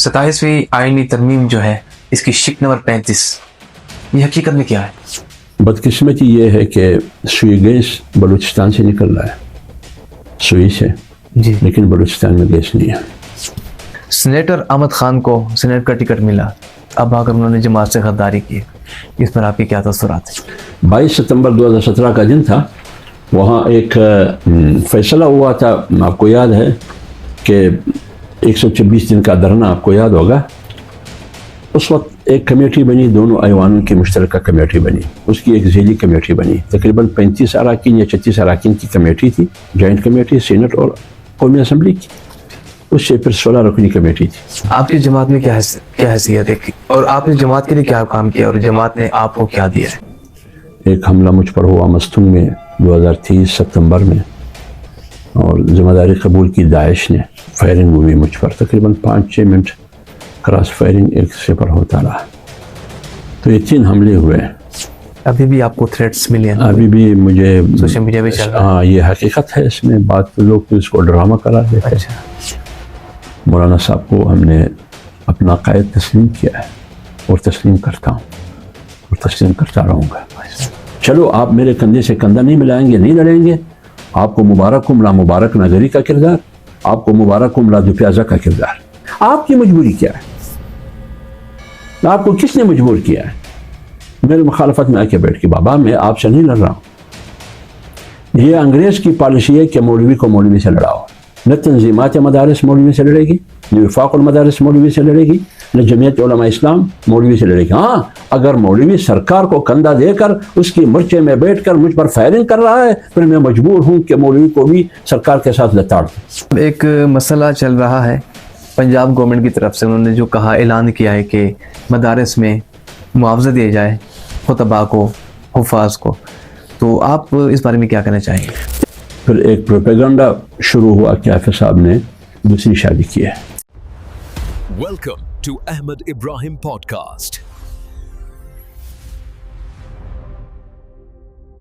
27ویں آئینی ترمیم جو ہے اس کی شق نمبر 35، یہ حقیقت میں کیا ہے؟ بدقسمتی یہ ہے کہ سوئی گیس بلوچستان سے نکل رہا ہے، سوئی سے جی، لیکن بلوچستان میں گیس نہیں ہے۔ سینیٹر احمد خان کو سینیٹ کا ٹکٹ ملا، اب آ کر انہوں نے جماعت سے غداری کی، اس پر آپ کی کیا تاثرات ہیں؟ 22 ستمبر 2017 کا دن تھا، وہاں ایک فیصلہ ہوا تھا، آپ کو یاد ہے کہ 126 دن کا دھرنا، آپ کو یاد ہوگا۔ اس وقت ایک کمیٹی بنی، دونوں ایوانوں کی مشترکہ کمیٹی بنی، اس کی ایک ذیلی کمیٹی بنی، تقریباً 35 اراکین یا 36 اراکین کی کمیٹی تھی، جوائنٹ کمیٹی سینٹ اور قومی اسمبلی کی، اس سے پھر 16 رکنی کمیٹی تھی۔ آپ کی جماعت میں کیا حیثیت ہے اور آپ نے جماعت کے لیے کیا کام کیا اور جماعت نے آپ کو کیا دیا ہے؟ ایک حملہ مجھ پر ہوا مستونگ میں 2023 ستمبر میں، اور ذمہ داری قبول کی داعش نے، فائرنگ ہوئی مجھ پر، تقریباً 5-6 منٹ کراس فائرنگ ایک سے پر ہوتا رہا، تو یہ 3 حملے ہوئے۔ ابھی بھی آپ کو تھریٹس ملے ہیں؟ ابھی بھی مجھے سوشل میڈیا پہ چل رہا ہے؟ ہاں، یہ حقیقت ہے، اس میں بات لوگ تو اس کو ڈرامہ کرا دیتے ہیں۔ اچھا، مولانا صاحب کو ہم نے اپنا قائد تسلیم کیا ہے، اور تسلیم کرتا ہوں اور تسلیم کرتا رہوں گا۔ چلو، آپ میرے کندھے سے کندھا نہیں ملائیں گے، نہیں لڑیں گے، آپ کو مبارک لا مبارک نگری کا کردار، آپ کو مبارک لا دو پیازا کا کردار۔ آپ کی مجبوری کیا ہے؟ آپ کو کس نے مجبور کیا ہے؟ میرے مخالفت میں آ کے بیٹھ کے، بابا میں آپ سے نہیں لڑ رہا ہوں۔ یہ انگریز کی پالیسی ہے کہ مولوی کو مولوی سے لڑاؤ، نہ تنظیمات مدارس مولوی سے لڑے گی، نہ وفاق المدارس مولوی سے لڑے گی، نہ جمعیت علماء اسلام مولوی سے لڑے گی۔ ہاں، اگر مولوی سرکار کو کندھا دے کر اس کی مرچے میں بیٹھ کر مجھ پر فائرنگ کر رہا ہے، پھر میں مجبور ہوں کہ مولوی کو بھی سرکار کے ساتھ لتاڑ دوں۔ ایک مسئلہ چل رہا ہے پنجاب گورنمنٹ کی طرف سے، انہوں نے جو کہا، اعلان کیا ہے کہ مدارس میں معاوضہ دیا جائے خطباء کو، حفاظ کو، تو آپ اس بارے میں کیا کہنا چاہیں گے؟ پھر ایک پروپیگنڈا شروع ہوا کہ حافظ صاحب نے دوسری شادی کی ہے۔ Welcome to Ahmed Ibrahim Podcast.